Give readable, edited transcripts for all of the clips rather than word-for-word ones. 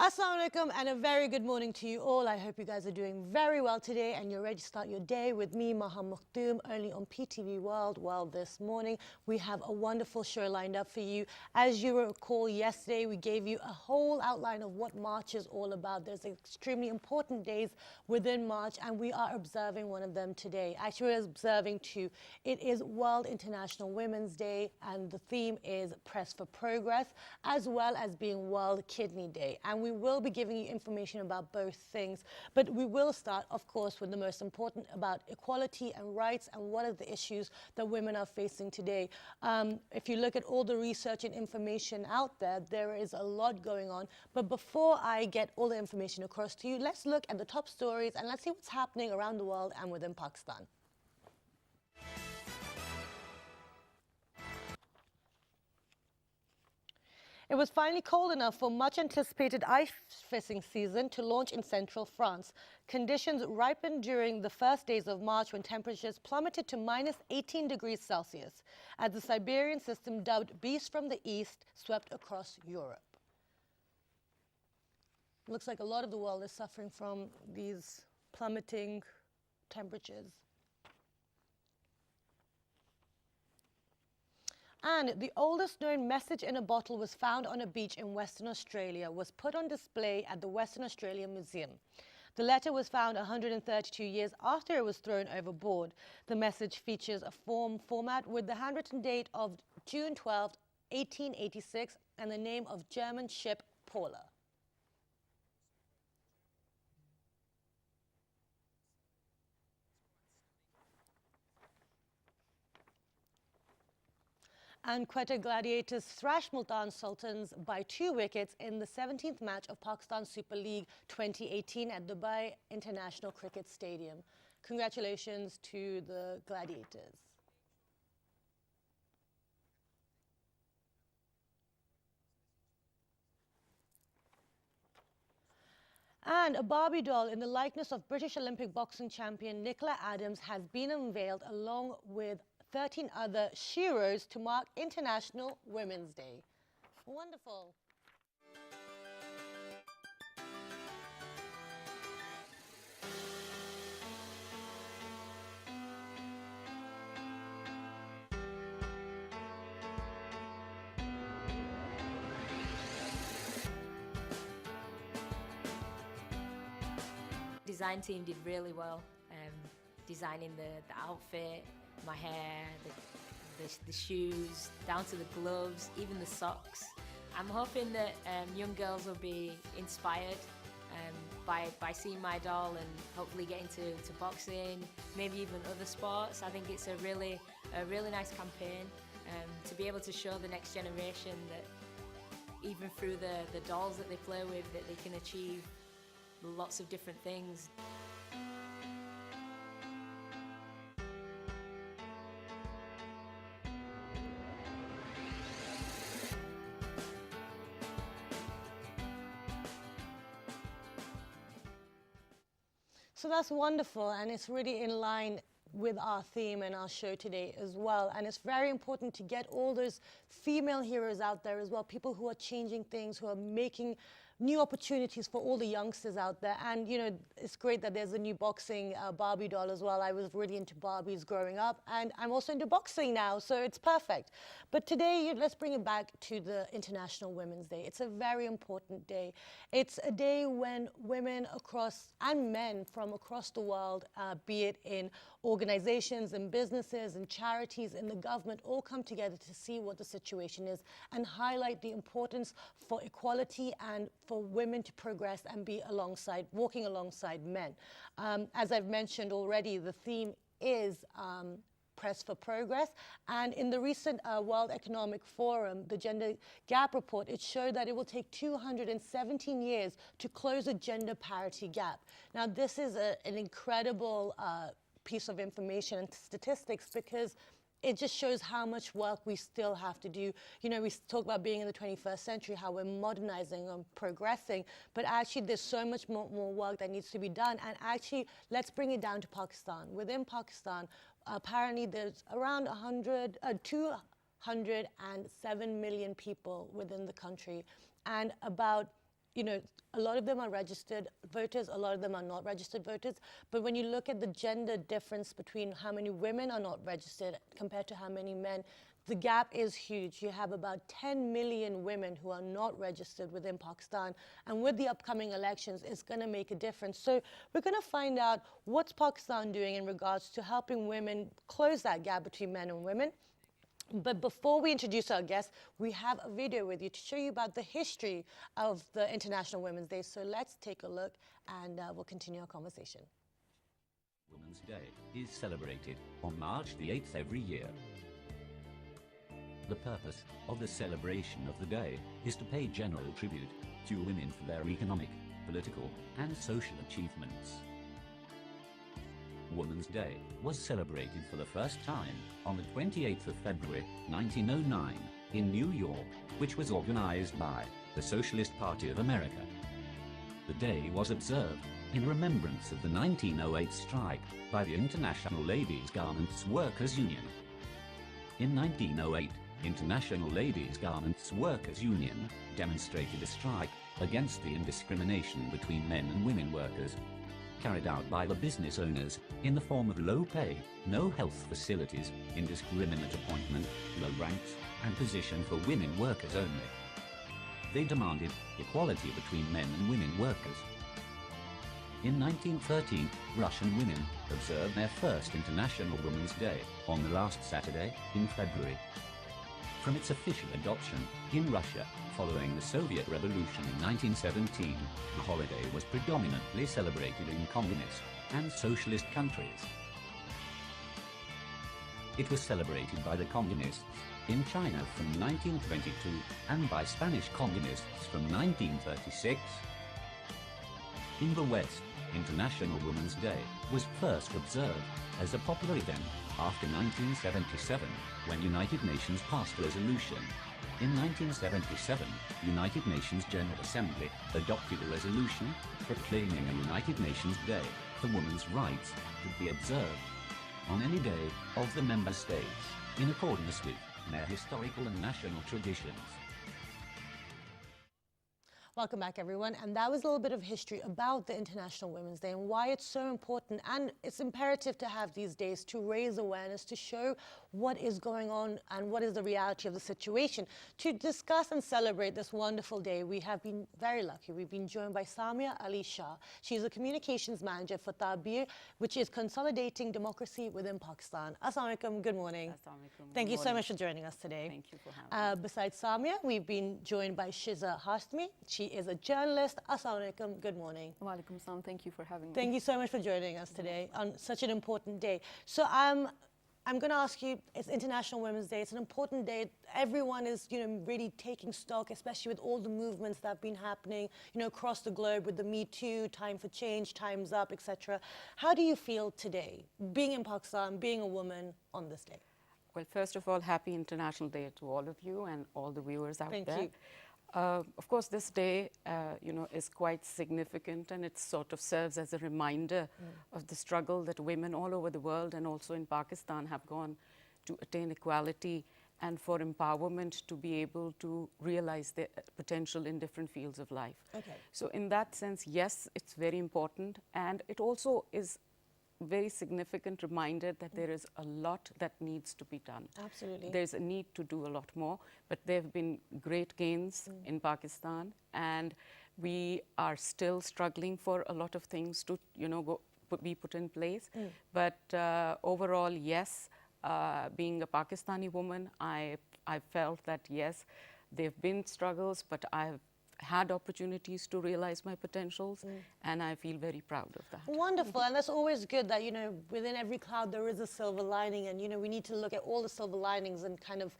Assalamu alaikum and a very good morning to you all. I hope you guys are doing very well today and you're ready to start your day with me, Maham Mukhtoom, only on PTV World. Well, this morning we have a wonderful show lined up for you. As you recall, yesterday we gave you a whole outline of what March is all about. There's extremely important days within March and we are observing one of them today. Actually, we're observing two. It is World International Women's Day and the theme is Press for Progress, as well as being World Kidney Day. And we will be giving you information about both things, but we will start, of course, with the most important about equality and rights and what are the issues that women are facing today. If you look at all the research and information out there, there is a lot going on. But before I get all the information across to you, let's look at the top stories and let's see what's happening around the world and within Pakistan. It was finally cold enough for much anticipated ice fishing season to launch in central France. Conditions ripened during the first days of March when temperatures plummeted to minus 18 degrees Celsius as the Siberian system dubbed Beast from the East swept across Europe. Looks like a lot of the world is suffering from these plummeting temperatures. And the oldest known message in a bottle was found on a beach in Western Australia, was put on display at the Western Australia Museum. The letter was found 132 years after it was thrown overboard. The message features a format with the handwritten date of June 12, 1886 and the name of German ship Paula. And Quetta Gladiators thrashed Multan Sultans by 2 wickets in the 17th match of Pakistan Super League 2018 at Dubai International Cricket Stadium. Congratulations to the Gladiators. And a Barbie doll in the likeness of British Olympic boxing champion Nicola Adams has been unveiled along with 13 other sheroes to mark International Women's Day. Wonderful. Design team did really well, designing the outfit, my hair, the shoes, down to the gloves, even the socks. I'm hoping that young girls will be inspired by seeing my doll and hopefully getting to boxing, maybe even other sports. I think it's a really nice campaign to be able to show the next generation that even through the dolls that they play with, that they can achieve lots of different things. So that's wonderful, and it's really in line with our theme and our show today as well. And it's very important to get all those female heroes out there as well, people who are changing things, who are making new opportunities for all the youngsters out there. And you know, it's great that there's a new boxing Barbie doll as well. I was really into Barbies growing up and I'm also into boxing now, so it's perfect. But today, let's bring it back to the International Women's Day. It's a very important day. It's a day when women across and men from across the world, be it in organizations and businesses and charities and the government, all come together to see what the situation is and highlight the importance for equality and for women to progress and be walking alongside men. As I've mentioned already, the theme is Press for Progress. And in the recent World Economic Forum, the Gender Gap Report, it showed that it will take 217 years to close a gender parity gap. Now, this is an incredible piece of information and statistics because it just shows how much work we still have to do. You know, we talk about being in the 21st century, how we're modernizing and progressing, but actually there's so much more work that needs to be done. And actually, let's bring it down to Pakistan. Within Pakistan, apparently there's around 207 million people within the country, and about a lot of them are registered voters, a lot of them are not registered voters. But when you look at the gender difference between how many women are not registered compared to how many men, the gap is huge. You have about 10 million women who are not registered within Pakistan. And with the upcoming elections, it's going to make a difference. So we're going to find out what's Pakistan doing in regards to helping women close that gap between men and women. But before we introduce our guests, we have a video with you to show you about the history of the International Women's Day. So let's take a look and we'll continue our conversation. Women's Day is celebrated on March the 8th every year. The purpose of the celebration of the day is to pay general tribute to women for their economic, political, and social achievements. Women's Day was celebrated for the first time on the 28th of February 1909 in New York, which was organized by the Socialist Party of America. The day was observed in remembrance of the 1908 strike by the International Ladies Garments Workers Union. In 1908, International Ladies Garments Workers Union demonstrated a strike against the indiscrimination between men and women workers carried out by the business owners in the form of low pay, no health facilities, indiscriminate appointment, low ranks, and position for women workers only. They demanded equality between men and women workers. In 1913, Russian women observed their first International Women's Day on the last Saturday in February. From its official adoption in Russia following the Soviet Revolution in 1917, the holiday was predominantly celebrated in communist and socialist countries. It was celebrated by the communists in China from 1922 and by Spanish communists from 1936. In the West, International Women's Day was first observed as a popular event after 1977, when United Nations passed a resolution. In 1977, United Nations General Assembly adopted a resolution proclaiming a United Nations Day for women's rights to be observed on any day of the member states, in accordance with their historical and national traditions. Welcome back, everyone. And that was a little bit of history about the International Women's Day and why it's so important. And it's imperative to have these days to raise awareness, to show what is going on and what is the reality of the situation. To discuss and celebrate this wonderful day, we have been very lucky. We've been joined by Samia Ali Shah. She's a communications manager for Tabir, which is consolidating democracy within Pakistan. Assalamu alaikum, good morning. Assalamu alaikum. Thank you so much for joining us today. Thank you for having me. Besides Samia, we've been joined by Shiza Hashmi. She is a journalist. Assalamu alaikum, good morning. Wa alaikum salam. Thank you for having me. Thank you so much for joining us today on such an important day. So I'm going to ask you, it's International Women's Day. It's an important day. Everyone is, really taking stock, especially with all the movements that have been happening, across the globe with the Me Too, Time for Change, Time's Up, etc. How do you feel today, being in Pakistan, being a woman on this day? Well, first of all, happy International Day to all of you and all the viewers out there. Thank you. Of course, this day, is quite significant, and it sort of serves as a reminder of the struggle that women all over the world and also in Pakistan have gone to attain equality and for empowerment to be able to realize their potential in different fields of life. Okay. So in that sense, yes, it's very important, and it also is very significant reminder that there is a lot that needs to be done. Absolutely. There's a need to do a lot more, but there have been great gains in Pakistan, and we are still struggling for a lot of things to, be put in place. But overall, yes, being a Pakistani woman, I felt that yes, there have been struggles, but I've had opportunities to realize my potentials, and I feel very proud of that. Wonderful, and that's always good that, within every cloud there is a silver lining, and, we need to look at all the silver linings and kind of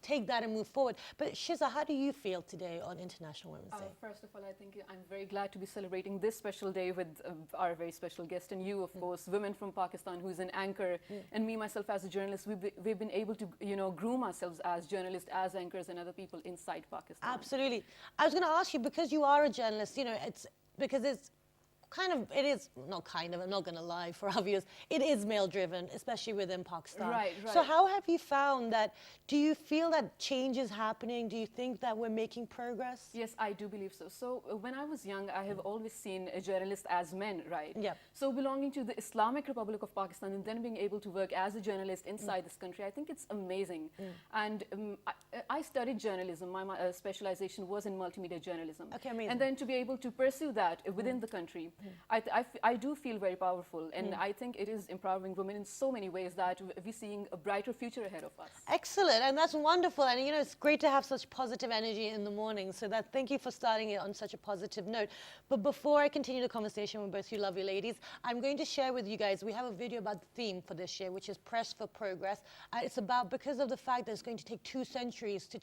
take that and move forward. But Shiza, how do you feel today on International Women's Day? First of all, I think I'm very glad to be celebrating this special day with our very special guest and you, of course, women from Pakistan, who's an anchor, and me, myself, as a journalist. We've been able to, groom ourselves as journalists, as anchors, and other people inside Pakistan. Absolutely. I was going to ask you, because you are a journalist, it's because it's kind of, it is, not kind of, I'm not going to lie for obvious, it is male driven, especially within Pakistan. Right, So right. how have you found that, do you feel that change is happening? Do you think that we're making progress? Yes, I do believe so. So when I was young, I have always seen journalists as men, right? Yep. So belonging to the Islamic Republic of Pakistan and then being able to work as a journalist inside this country, I think it's amazing. And I studied journalism. My specialization was in multimedia journalism. Okay, amazing. And then to be able to pursue that within the country, I do feel very powerful. And I think it is empowering women in so many ways that we're seeing a brighter future ahead of us. Excellent, and that's wonderful. And you know, it's great to have such positive energy in the morning. So that, thank you for starting it on such a positive note. But before I continue the conversation with both you lovely ladies, I'm going to share with you guys, we have a video about the theme for this year, which is Press for Progress. It's about, because of the fact that it's going to take 2 centuries to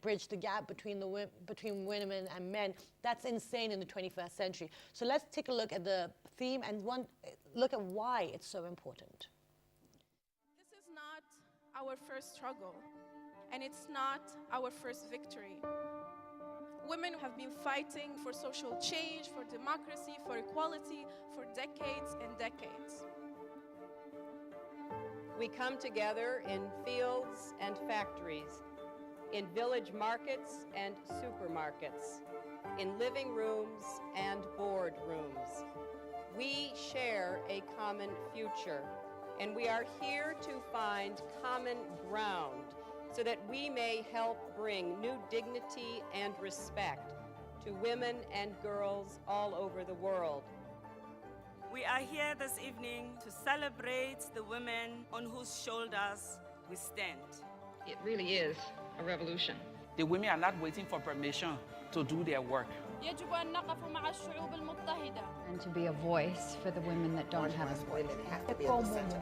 bridge the gap between between women and men. That's insane in the 21st century. So let's take a look at the theme and look at why it's so important. This is not our first struggle, and it's not our first victory. Women have been fighting for social change, for democracy, for equality for decades and decades. We come together in fields and factories, in village markets and supermarkets, in living rooms and boardrooms. We share a common future, and we are here to find common ground so that we may help bring new dignity and respect to women and girls all over the world. We are here this evening to celebrate the women on whose shoulders we stand. It really is a revolution. The women are not waiting for permission to do their work. يجب أن نقف مع الشعوب المتحدة. And to be a voice for the women that don't have a voice.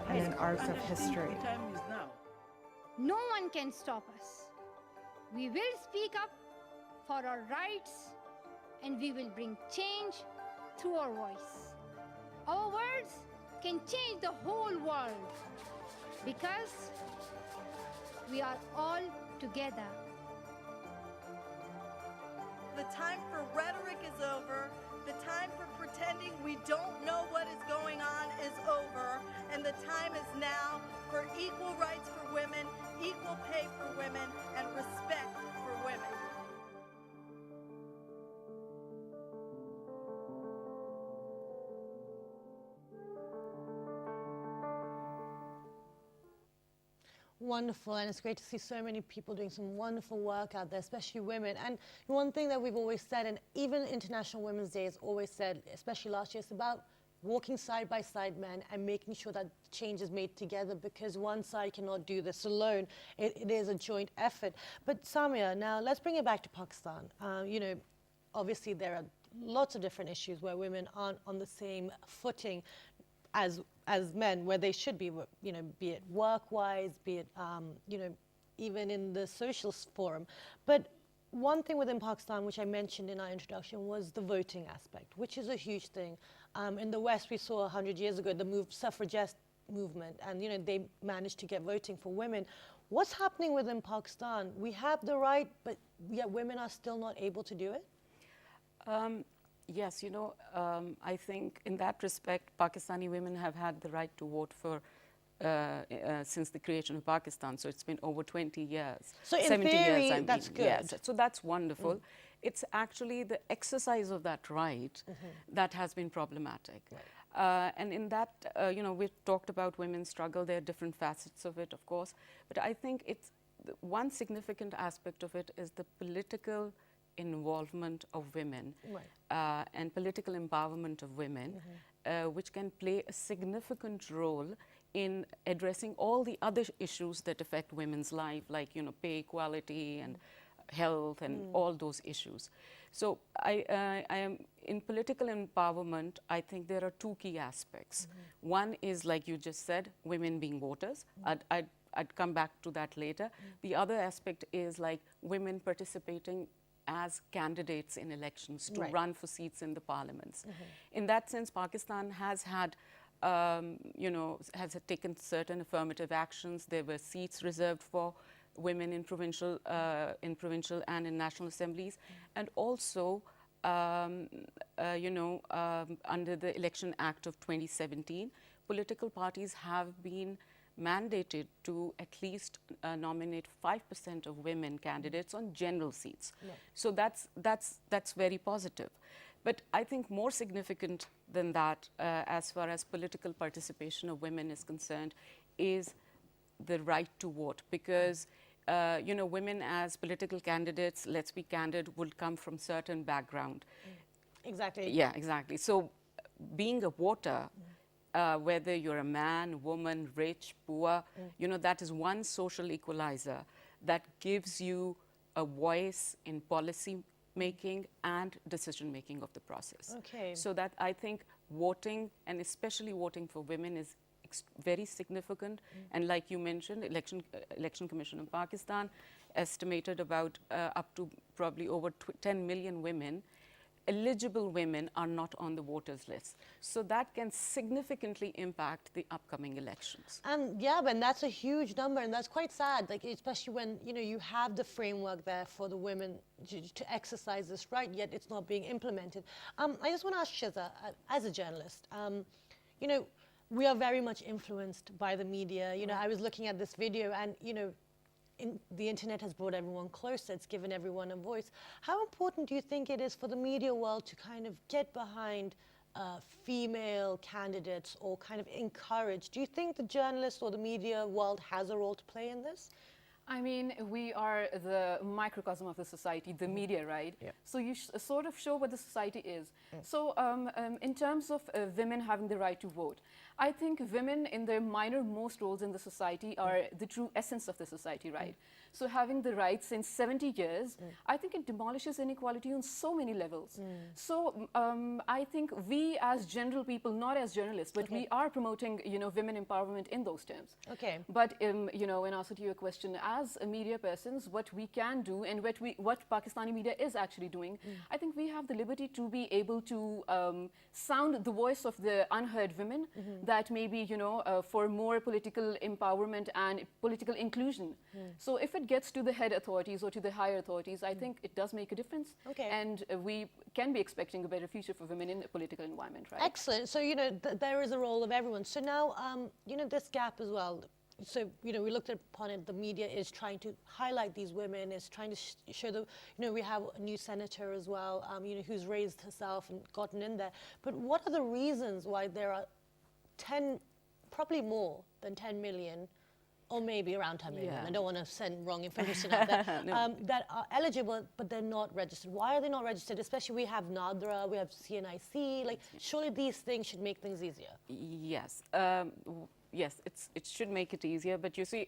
And an arc of history. The time is now. No one can stop us. We will speak up for our rights, and we will bring change through our voice. Our words can change the whole world because we are all together. The time for rhetoric is over. The time for pretending we don't know what is going on is over. And the time is now for equal rights for women, equal pay for women, and respect for women. Wonderful, and it's great to see so many people doing some wonderful work out there, especially women. And one thing that we've always said, and even International Women's Day has always said, especially last year, it's about walking side by side men and making sure that change is made together, because one side cannot do this alone. It is a joint effort. But Samia, now let's bring it back to Pakistan. Obviously there are lots of different issues where women aren't on the same footing as men, where they should be, be it work-wise, be it, even in the social forum. But one thing within Pakistan, which I mentioned in our introduction, was the voting aspect, which is a huge thing. In the West, we saw 100 years ago the suffragette movement, and they managed to get voting for women. What's happening within Pakistan? We have the right, but yet women are still not able to do it? Yes, I think in that respect, Pakistani women have had the right to vote for since the creation of Pakistan. So it's been over 20 years. So in 70 theory, years, that's good. Yes, so that's wonderful. It's actually the exercise of that right that has been problematic. Right. And in that, we've talked about women's struggle. There are different facets of it, of course. But I think it's one significant aspect of it is the political involvement of women, right, and political empowerment of women, which can play a significant role in addressing all the other issues that affect women's life, like pay equality and health and all those issues. So I am in political empowerment. I think there are 2 key aspects. One is, like you just said, women being voters. I'd come back to that later. The other aspect is like women participating as candidates in elections to run for seats in the parliaments. In that sense, Pakistan has had, has taken certain affirmative actions. There were seats reserved for women in provincial and in national assemblies. And also, under the Election Act of 2017, political parties have been mandated to at least nominate 5% of women candidates on general seats. Right. So that's very positive. But I think more significant than that, as far as political participation of women is concerned, is the right to vote. Because women as political candidates, let's be candid, would come from certain background. Exactly. Yeah, exactly. So being a voter, whether you're a man, woman, rich, poor, that is one social equalizer that gives you a voice in policy making and decision making of the process. Okay. So that I think voting, and especially voting for women, is very significant. And like you mentioned, Election Commission in Pakistan estimated about up to probably over 10 million women, eligible women, are not on the voters list. So that can significantly impact the upcoming elections. Yeah, and that's a huge number, and that's quite sad, like, especially when you have the framework there for the women to exercise this right, yet it's not being implemented. I just want to ask Shiza, as a journalist, we are very much influenced by the media. I was looking at this video, and the internet has brought everyone closer. It's given everyone a voice. How important do you think it is for the media world to kind of get behind female candidates, or kind of encourage? Do you think the journalist or the media world has a role to play in this? I mean, we are the microcosm of the society, the media, right? Yeah. So you sort of show what the society is. So in terms of women having the right to vote, I think women in their most roles in the society are the true essence of the society, right? So having the right since 70 years, I think it demolishes inequality on so many levels. So I think we as general people, not as journalists, but we are promoting, women empowerment in those terms. Okay. But, in answer to your question, as media persons, what we can do and what Pakistani media is actually doing, I think we have the liberty to be able to sound the voice of the unheard women, that maybe, for more political empowerment and political inclusion. So if it gets to the head authorities or to the higher authorities, I think it does make a difference. Okay. And we can be expecting a better future for women in the political environment, right? Excellent. So, there is a role of everyone. So now, this gap as well. So, we looked upon it, the media is trying to highlight these women, is trying to show them, we have a new senator as well, who's raised herself and gotten in there. But what are the reasons why there are probably more than 10 million, or maybe around 10 million, I don't want to send wrong information out there, that are eligible, but they're not registered? Why are they not registered? Especially we have NADRA, we have CNIC, like, surely these things should make things easier. Yes. Yes, it should make it easier, but you see,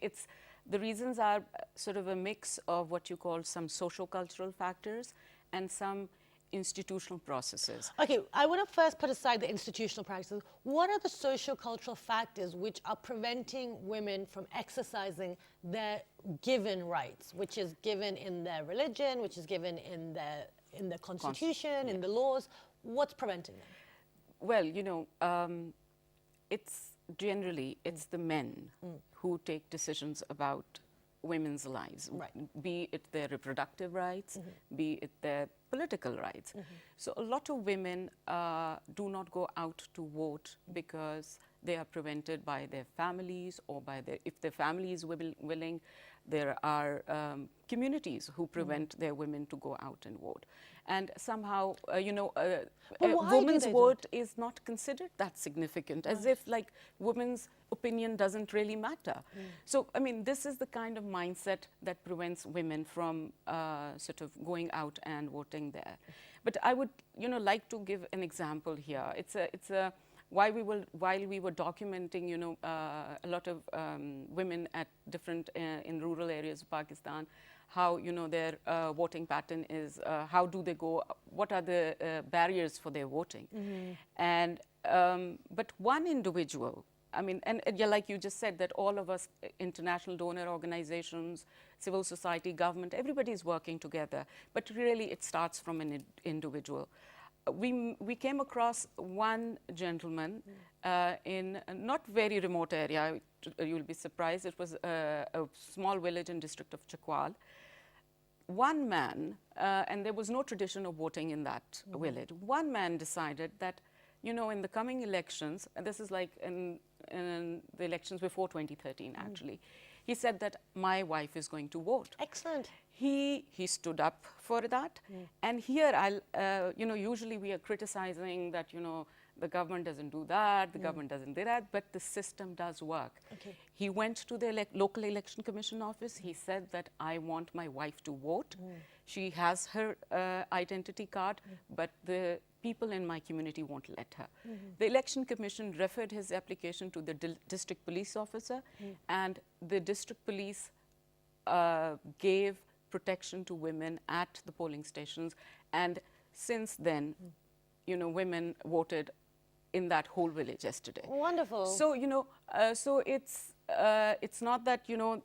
the reasons are sort of a mix of what you call some socio-cultural factors and some institutional processes. Okay, I want to first put aside the institutional practices. What are the socio-cultural factors which are preventing women from exercising their given rights, which is given in their religion, which is given in the constitution, in the laws? What's preventing them? Well, it's the men who take decisions about women's lives, be it their reproductive rights, be it their political rights. So a lot of women do not go out to vote because they are prevented by their families, or if their family is willing, there are communities who prevent their women to go out and vote. And somehow, a woman's vote is not considered that significant, as if like women's opinion doesn't really matter. So, I mean, this is the kind of mindset that prevents women from sort of going out and voting there. But I would, like to give an example here. While we were documenting, a lot of women at different in rural areas of Pakistan, how their voting pattern is, how do they go, what are the barriers for their voting, and but one individual, I mean, and like you just said, that all of us, international donor organizations, civil society, government, everybody is working together, but really it starts from an individual. We came across one gentleman in a not very remote area. You'll be surprised. It was a small village in district of Chakwal. one man, and there was no tradition of voting in that village, one man decided that, you know, in the coming elections, and this is like in the elections before 2013 actually, he said that my wife is going to vote. Excellent. He stood up for that. And here, you know, usually we are criticizing that, you know, the government doesn't do that, the government doesn't do that, but the system does work. Okay. He went to the local election commission office. He said that I want my wife to vote. She has her identity card, but the people in my community won't let her. The election commission referred his application to the district police officer, and the district police gave protection to women at the polling stations. And since then, you know, women voted in that whole village yesterday. Wonderful. So, you know, so it's not that, you know,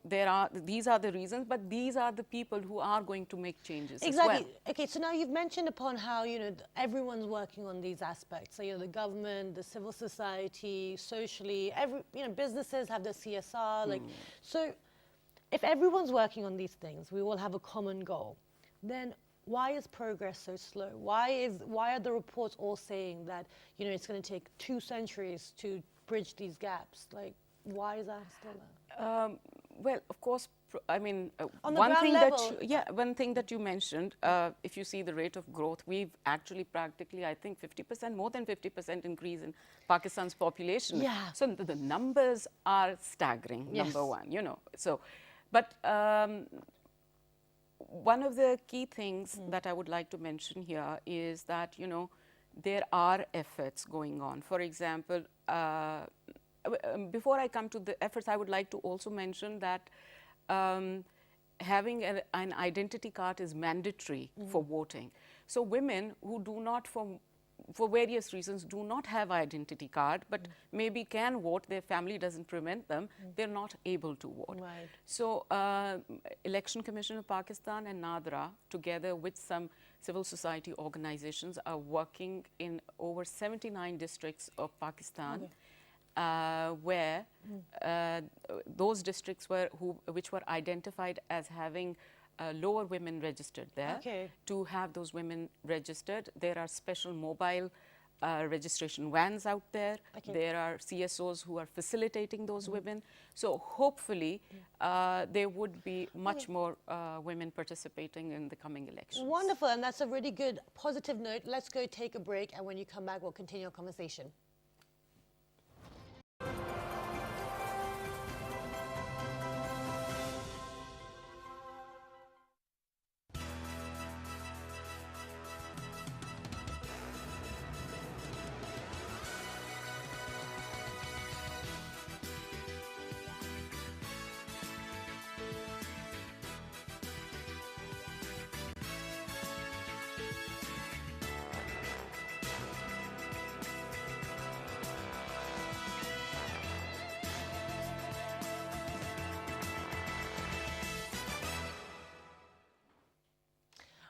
these are the reasons, but these are the people who are going to make changes Exactly. as well. Okay, so now you've mentioned upon how, you know, everyone's working on these aspects. So, you know, the government, the civil society, socially, you know, businesses have their CSR. Like, so if everyone's working on these things, we all have a common goal. Then why is progress so slow? Why are the reports all saying that, you know, it's going to take 2 centuries to bridge these gaps? Like, why is that still there? Well, of course, I mean, on the one ground thing level. one thing that you mentioned, if you see the rate of growth, we've actually practically, I think, 50%, more than 50% increase in Pakistan's population. Yeah. So the numbers are staggering, Yes. number one, you know. So, but one of the key things that I would like to mention here is that, you know, there are efforts going on. For example, before I come to the efforts, I would like to also mention that having an identity card is mandatory for voting. So women who do not, for various reasons, do not have identity card, but maybe can vote, their family doesn't prevent them, they're not able to vote. Right. So Election Commission of Pakistan and NADRA, together with some civil society organizations, are working in over 79 districts of Pakistan, where those districts which were identified as having lower women registered there. To have those women registered, there are special mobile registration vans out there. There are CSOs who are facilitating those women. So hopefully there would be much more women participating in the coming elections. Wonderful, and that's a really good positive note. Let's go take a break, and when you come back, we'll continue our conversation.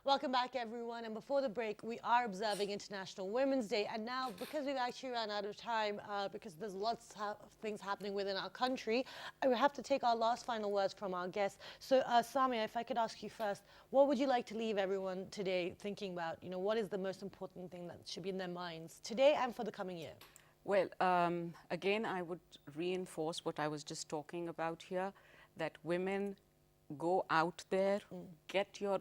Welcome back, everyone. And before the break, we are observing International Women's Day. And now, because we've actually run out of time, because there's lots of things happening within our country, we have to take our last final words from our guests. So, Samia, if I could ask you first, what would you like to leave everyone today thinking about? You know, what is the most important thing that should be in their minds today and for the coming year? Well, again, I would reinforce what I was just talking about here, that women go out there, get your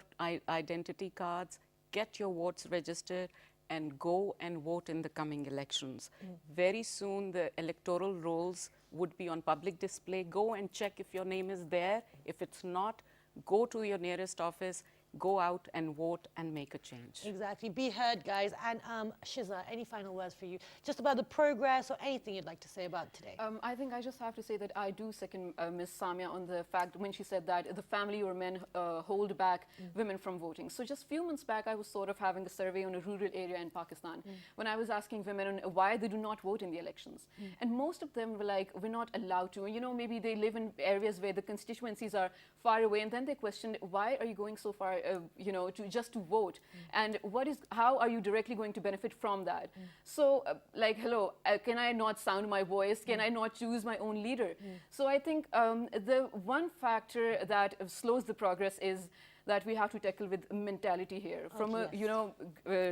identity cards, get your votes registered, and go and vote in the coming elections. Very soon, the electoral rolls would be on public display. Go and check if your name is there. If it's not, go to your nearest office, go out and vote and make a change. Exactly. Be heard, guys. And Shiza, any final words for you? Just about the progress or anything you'd like to say about today? I think I just have to say that I do second Ms. Samia on the fact when she said that the family or men hold back women from voting. So just a few months back, I was sort of having a survey on a rural area in Pakistan when I was asking women on why they do not vote in the elections. And most of them were like, we're not allowed to. You know, maybe they live in areas where the constituencies are far away, and then they questioned, why are you going so far, you know, just to vote? And how are you directly going to benefit from that? So, like, hello, can I not sound my voice? Can I not choose my own leader? So I think the one factor that slows the progress is that we have to tackle with mentality here from a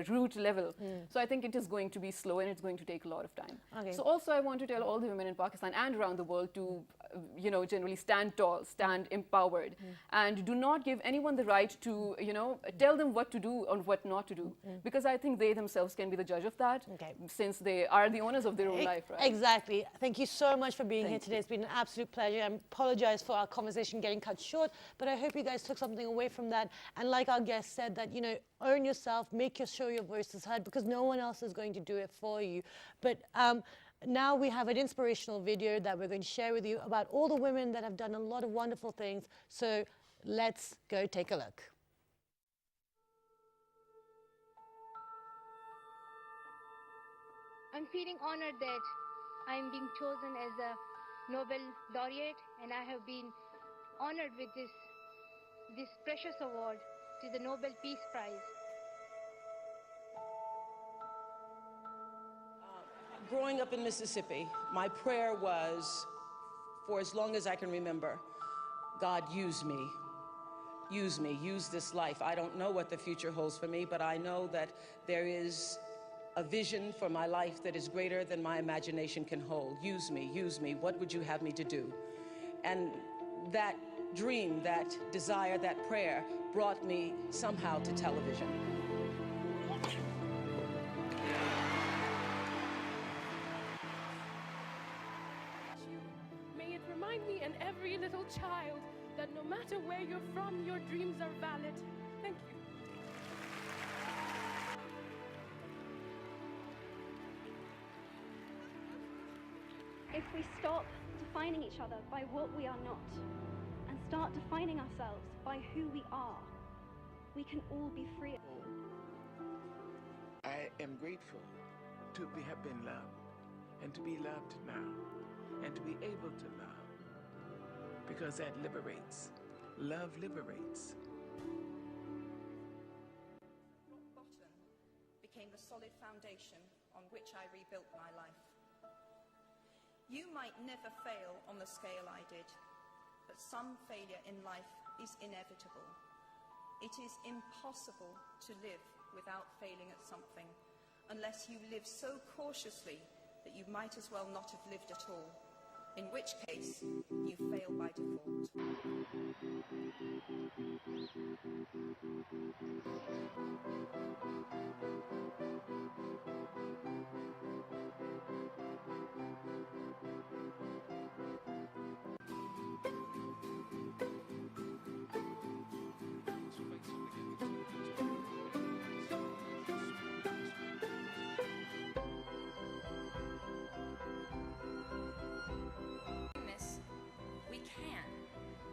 root level. So I think it is going to be slow and it's going to take a lot of time. So also I want to tell all the women in Pakistan and around the world to generally stand tall, stand empowered, and do not give anyone the right to tell them what to do or what not to do, because I think they themselves can be the judge of that, since they are the owners of their own life, right? Exactly. Thank you so much for being here today. It's been an absolute pleasure. I apologize for our conversation getting cut short, but I hope you guys took something away from that. And like our guest said, that, own yourself, make sure your voice is heard, because no one else is going to do it for you. But now we have an inspirational video that we're going to share with you about all the women that have done a lot of wonderful things. So let's go take a look. I'm feeling honored that I'm being chosen as a Nobel laureate, and I have been honored with this precious award, to the Nobel Peace Prize. Growing up in Mississippi, my prayer was, for as long as I can remember, God, use me. Use me, use this life. I don't know what the future holds for me, but I know that there is a vision for my life that is greater than my imagination can hold. Use me, use me. What would you have me to do? And that dream, that desire, that prayer brought me somehow to television. May it remind me and every little child that no matter where you're from, your dreams are valid. Thank you. If we stop defining each other by what we are not and start defining ourselves by who we are, we can all be free. I am grateful to have been loved and to be loved now and to be able to love, because that liberates. Love liberates. Rock bottom became the solid foundation on which I rebuilt my life. You might never fail on the scale I did, but some failure in life is inevitable. It is impossible to live without failing at something, unless you live so cautiously that you might as well not have lived at all, in which case you fail by default. We can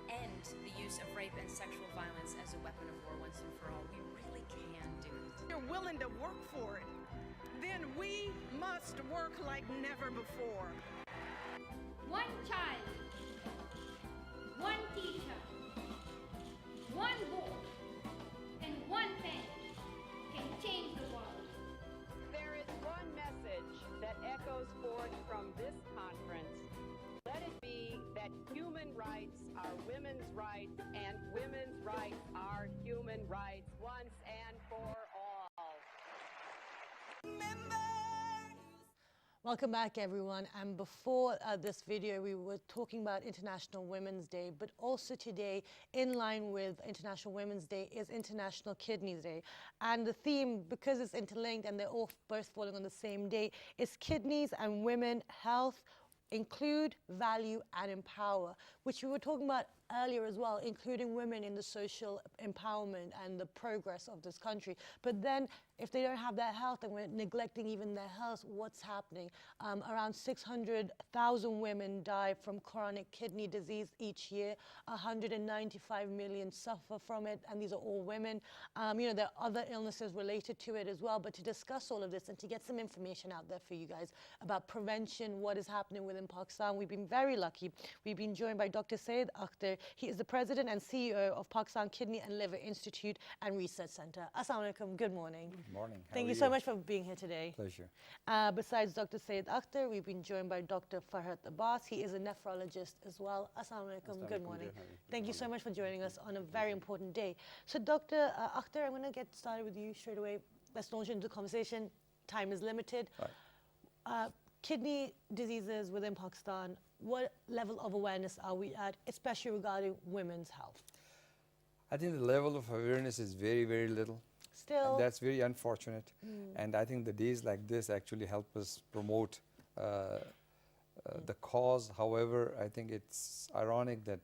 end the use of rape and sexual violence as a weapon of war once and for all. We really can do it. If you're willing to work for it, then we must work like never before. One child, one teacher, one book, and one pen can change the world. There is one message that echoes forth from this conference. Let it be that human rights are women's rights, and women's rights are human rights once and for all. Welcome back, everyone. And before this video, we were talking about International Women's Day, but also today, in line with International Women's Day, is International Kidneys Day. And the theme, because it's interlinked and they're all both falling on the same day, is kidneys and women health, include, value, and empower, which we were talking about earlier as well, including women in the social empowerment and the progress of this country. But then if they don't have their health and we're neglecting even their health, what's happening? Around 600,000 women die from chronic kidney disease each year. 195 million suffer from it, and these are all women. There are other illnesses related to it as well, but to discuss all of this and to get some information out there for you guys about prevention, what is happening within Pakistan, we've been very lucky. We've been joined by Dr. Syed Akhtar. He is the president and CEO of Pakistan Kidney and Liver Institute and Research Center. Assalamu alaikum, good morning. Good morning. Thank you so much for being here today. Pleasure. Besides Dr. Syed Akhtar, we've been joined by Dr. Farhat Abbas. He is a nephrologist as well. Assalamu alaikum, good morning. Thank you so much for joining us on a very important day. So Dr. Akhtar, I'm going to get started with you straight away. Let's launch into the conversation. Time is limited. Right. Kidney diseases within Pakistan, what level of awareness are we at, especially regarding women's health? I think the level of awareness is very, very little. Still. And that's very unfortunate. And I think the days like this actually help us promote the cause. However, I think it's ironic that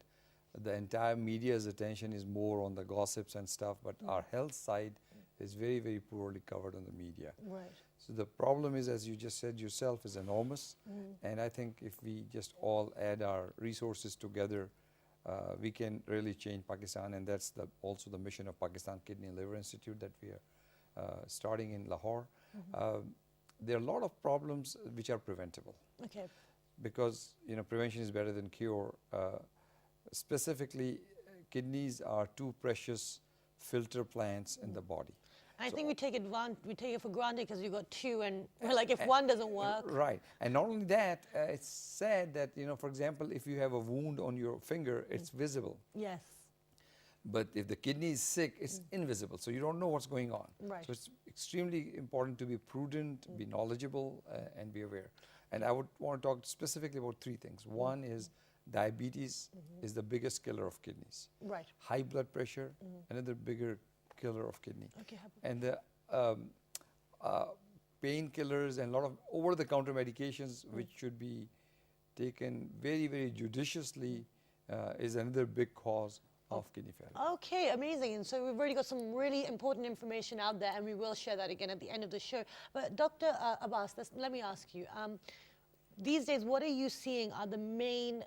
the entire media's attention is more on the gossips and stuff, but our health side is very, very poorly covered on the media. Right. So the problem is, as you just said yourself, is enormous. And I think if we just all add our resources together, we can really change Pakistan. And that's also the mission of Pakistan Kidney and Liver Institute that we are starting in Lahore. There are a lot of problems which are preventable. Okay. Because prevention is better than cure. Specifically, kidneys are two precious filter plants in the body. I think we take it for granted because we got two, and we're like, if one doesn't work. Right. And not only that, it's said that, for example, if you have a wound on your finger, it's visible. Yes. But if the kidney is sick, it's invisible. So you don't know what's going on. Right. So it's extremely important to be prudent, be knowledgeable, and be aware. And I would want to talk specifically about three things. One is diabetes is the biggest killer of kidneys. Right. High blood pressure, another bigger killer of kidney. Okay. And the painkillers and a lot of over-the-counter medications which should be taken very, very judiciously is another big cause of kidney failure. Okay, amazing. And so we've already got some really important information out there, and we will share that again at the end of the show. But Dr. Abbas, let me ask you, these days, what are you seeing are the main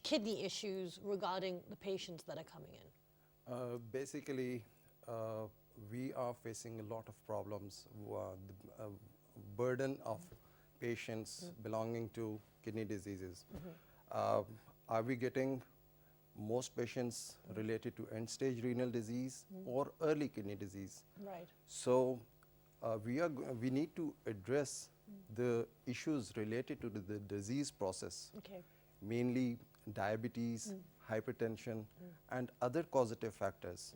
kidney issues regarding the patients that are coming in? Basically, we are facing a lot of problems. The burden of patients belonging to kidney diseases. Are we getting most patients related to end-stage renal disease or early kidney disease? Right. So we need to address the issues related to the disease process. Okay. Mainly diabetes, hypertension, and other causative factors.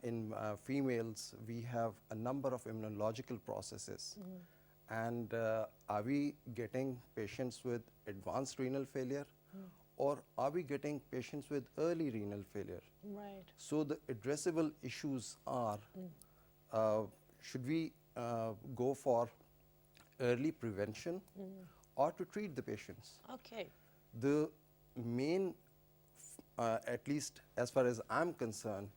In females, we have a number of immunological processes. And are we getting patients with advanced renal failure, or are we getting patients with early renal failure? Right. So the addressable issues are, should we go for early prevention or to treat the patients? Okay. The main, at least as far as I'm concerned,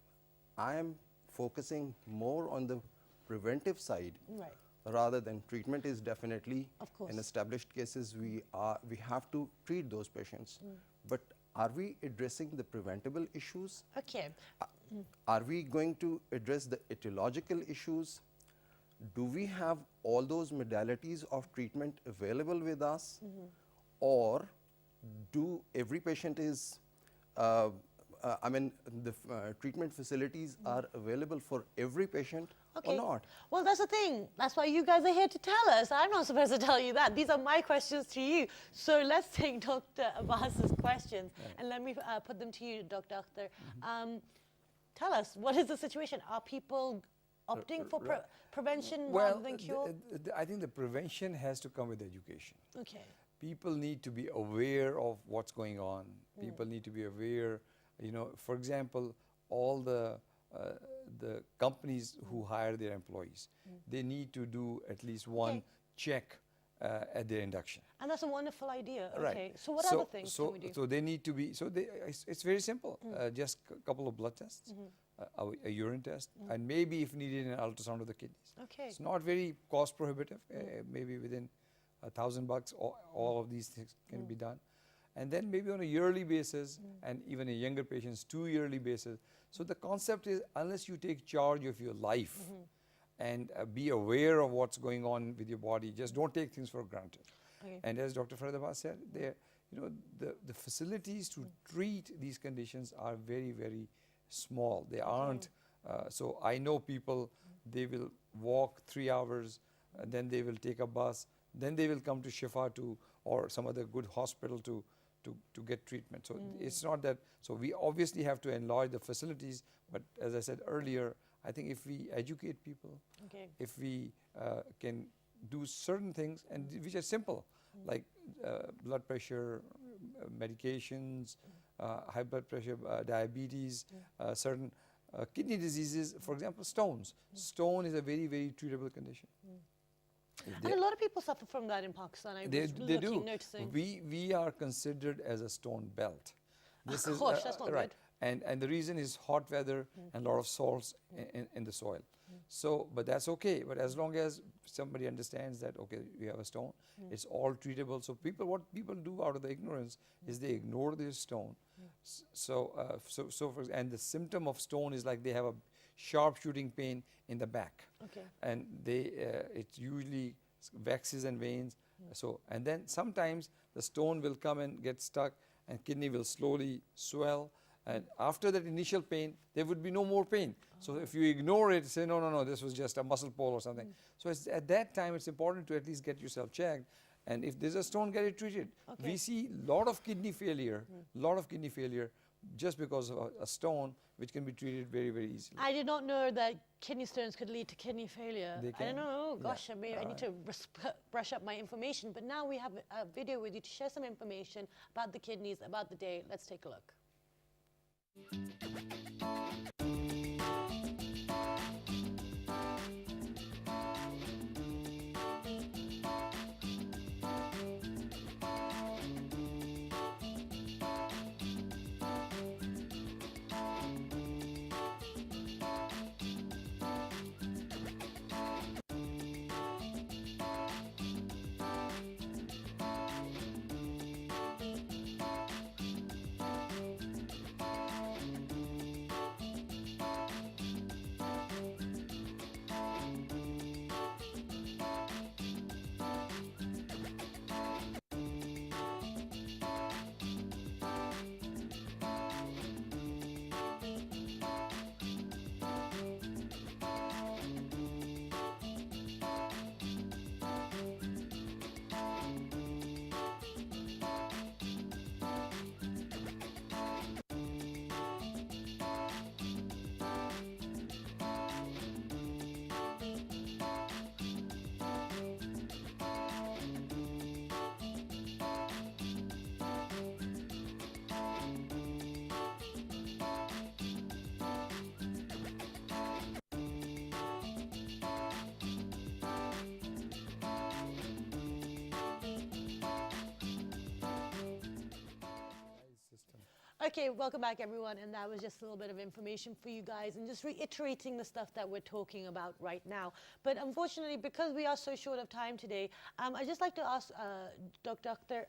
I am focusing more on the preventive side. Right. Rather than treatment is definitely, of course, in established cases we have to treat those patients. But are we addressing the preventable issues? Okay. Are we going to address the etiological issues? Do we have all those modalities of treatment available with us? Or do every patient is, I mean, the treatment facilities are available for every patient or not? Well, that's the thing. That's why you guys are here to tell us. I'm not supposed to tell you that. These are my questions to you. So let's take Dr. Abbas's questions and let me put them to you, Dr. Akhtar. Tell us, what is the situation? Are people opting for prevention rather than cure? I think the prevention has to come with education. Okay. People need to be aware of what's going on. People need to be aware, for example, all the companies who hire their employees, they need to do at least one check at their induction. And that's a wonderful idea. Okay. Right. So what other things can we do? So they need to be, it's very simple. Just a couple of blood tests, a urine test, and maybe if needed an ultrasound of the kidneys. Okay. It's not very cost prohibitive, maybe within $1,000, all of these things can be done. And then maybe on a yearly basis, and even in younger patients, 2 yearly basis. So the concept is, unless you take charge of your life and be aware of what's going on with your body, just don't take things for granted. Okay. And as Dr. Farhat Abbas said, you know, the facilities to treat these conditions are very, very small. They aren't, so I know people, they will walk 3 hours, then they will take a bus, then they will come to Shifa or some other good hospital to get treatment. So it's not that, so we obviously have to enlarge the facilities, but as I said earlier, I think if we educate people, if we can do certain things and which are simple, like blood pressure, medications, high blood pressure, diabetes, certain kidney diseases, for example, stones. Stone is a very, very treatable condition. And a lot of people suffer from that in Pakistan. They do. Noticing. We are considered as a stone belt. This is that's not right. good. And the reason is hot weather and a lot of salts in the soil. So, but that's okay. But as long as somebody understands that, okay, we have a stone, it's all treatable. So what people do out of the ignorance is they ignore this stone. And the symptom of stone is like they have a sharp shooting pain in the back. And it usually waxes and veins. So, and then sometimes the stone will come and get stuck and kidney will slowly swell. And after that initial pain, there would be no more pain. So if you ignore it, say, no, this was just a muscle pull or something. So at that time, it's important to at least get yourself checked. And if there's a stone, get it treated. We see a lot of kidney failure, just because of a stone, which can be treated very, very easily. I did not know that kidney stones could lead to kidney failure. They can. I don't know. Oh, gosh, I need to brush up my information. But now we have a video with you to share some information about the kidneys, about the day. Let's take a look. Okay, welcome back everyone, and that was just a little bit of information for you guys and just reiterating the stuff that we're talking about right now. But unfortunately, because we are so short of time today, I'd just like to ask Dr. Akhtar,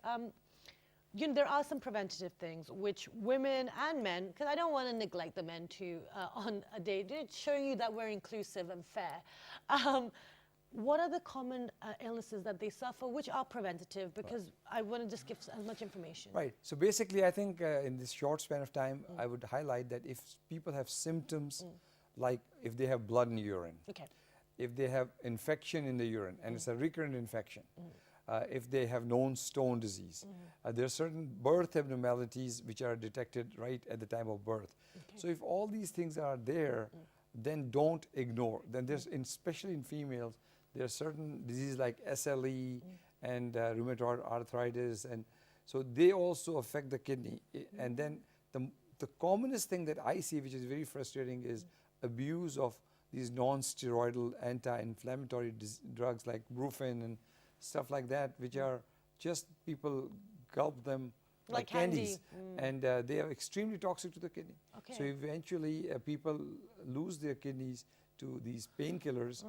you know, there are some preventative things which women and men, because I don't want to neglect the men too on a day, showing you that we're inclusive and fair. What are the common illnesses that they suffer, which are preventative? Because I want to just give as much information. Right. So basically, I think in this short span of time, I would highlight that if people have symptoms, like if they have blood in the urine, if they have infection in the urine, and it's a recurrent infection, if they have known stone disease, there are certain birth abnormalities which are detected right at the time of birth. So if all these things are there, then don't ignore. Then there's, especially in females, there are certain diseases like SLE and rheumatoid arthritis, and so they also affect the kidney. And then the commonest thing that I see, which is very frustrating, is abuse of these non-steroidal anti-inflammatory drugs like Brufen and stuff like that, which are just people gulp them like candies, and they are extremely toxic to the kidney. So eventually people lose their kidneys to these painkillers,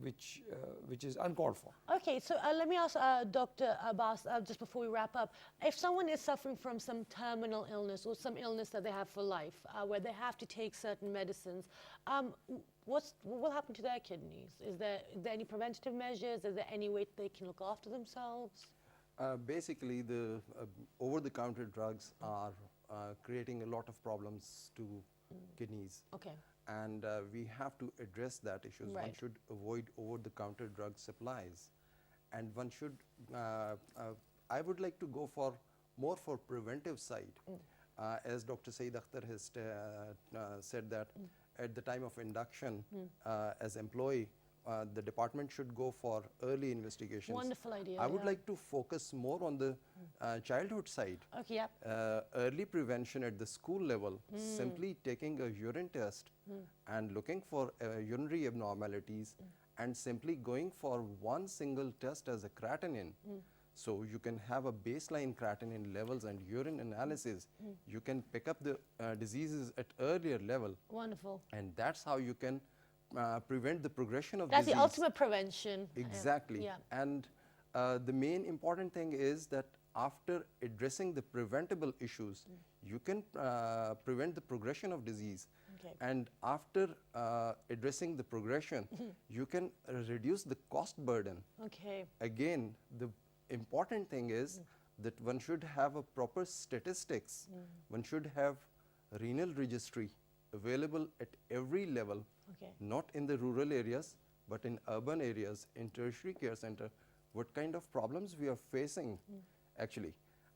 which is uncalled for. Okay, so let me ask Dr. Abbas, just before we wrap up, if someone is suffering from some terminal illness or some illness that they have for life, where they have to take certain medicines, what will happen to their kidneys? Is there any preventative measures? Is there any way they can look after themselves? Basically, the over-the-counter drugs are creating a lot of problems to kidneys. Okay. And we have to address that issues. One Right. should avoid over-the-counter drug supplies. And one should, I would like to go for more for preventive side. As Dr. Saeed Akhtar has said that at the time of induction as employee, the department should go for early investigations. Wonderful idea, I would yeah. like to focus more on the childhood side. Okay, yep. Early prevention at the school level, simply taking a urine test and looking for urinary abnormalities and simply going for one single test as a creatinine. So you can have a baseline creatinine levels and urine analysis. You can pick up the diseases at earlier level. Wonderful. And that's how you can prevent the progression of That's disease. the ultimate prevention. Exactly. Yeah. And the main important thing is that after addressing the preventable issues, you can prevent the progression of disease. Okay. And after addressing the progression, you can reduce the cost burden. Okay. Again, the important thing is that one should have a proper statistics. One should have renal registry available at every level, Okay. not in the rural areas, but in urban areas, in tertiary care center, what kind of problems we are facing actually.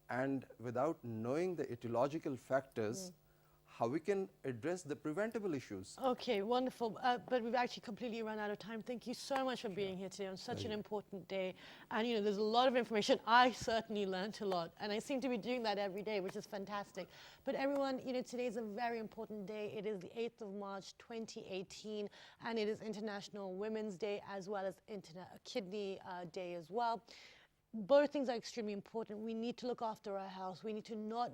And without knowing the etiological factors, how we can address the preventable issues. Okay, wonderful. But we've actually completely run out of time. Thank you so much for being here today on such an important day. And you know, there's a lot of information. I certainly learned a lot, and I seem to be doing that every day, which is fantastic. But everyone, you know, today is a very important day. It is the 8th of March, 2018, and it is International Women's Day as well as Kidney Day as well. Both things are extremely important. We need to look after our health. We need to not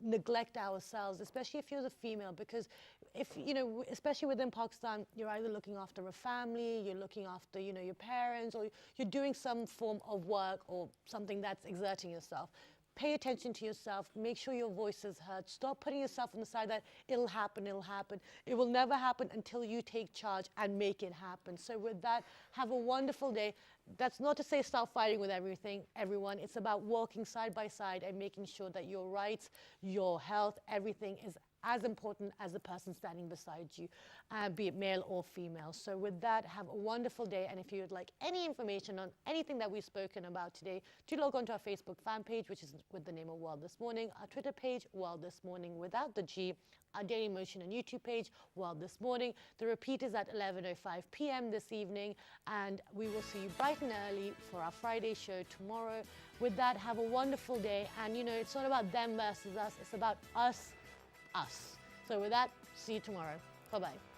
neglect ourselves, especially if you're the female, because if, you know, especially within Pakistan, you're either looking after a family, you're looking after, you know, your parents, or you're doing some form of work or something that's exerting yourself. Pay attention to yourself. Make sure your voice is heard. Stop putting yourself on the side that it'll happen, it'll happen. It will never happen until you take charge and make it happen. So with that, have a wonderful day. That's not to say stop fighting with everyone. It's about walking side by side and making sure that your rights, your health, everything is as important as the person standing beside you, be it male or female. So with that, have a wonderful day. And if you would like any information on anything that we've spoken about today, do log on to our Facebook fan page, which is with the name of World This Morning, our Twitter page, World This Morning without the G, our Daily Motion and YouTube page, World This Morning. The repeat is at 11:05 p.m. this evening, and we will see you bright and early for our Friday show tomorrow. With that, have a wonderful day. And you know, it's not about them versus us, it's about us. So with that, see you tomorrow. Bye-bye.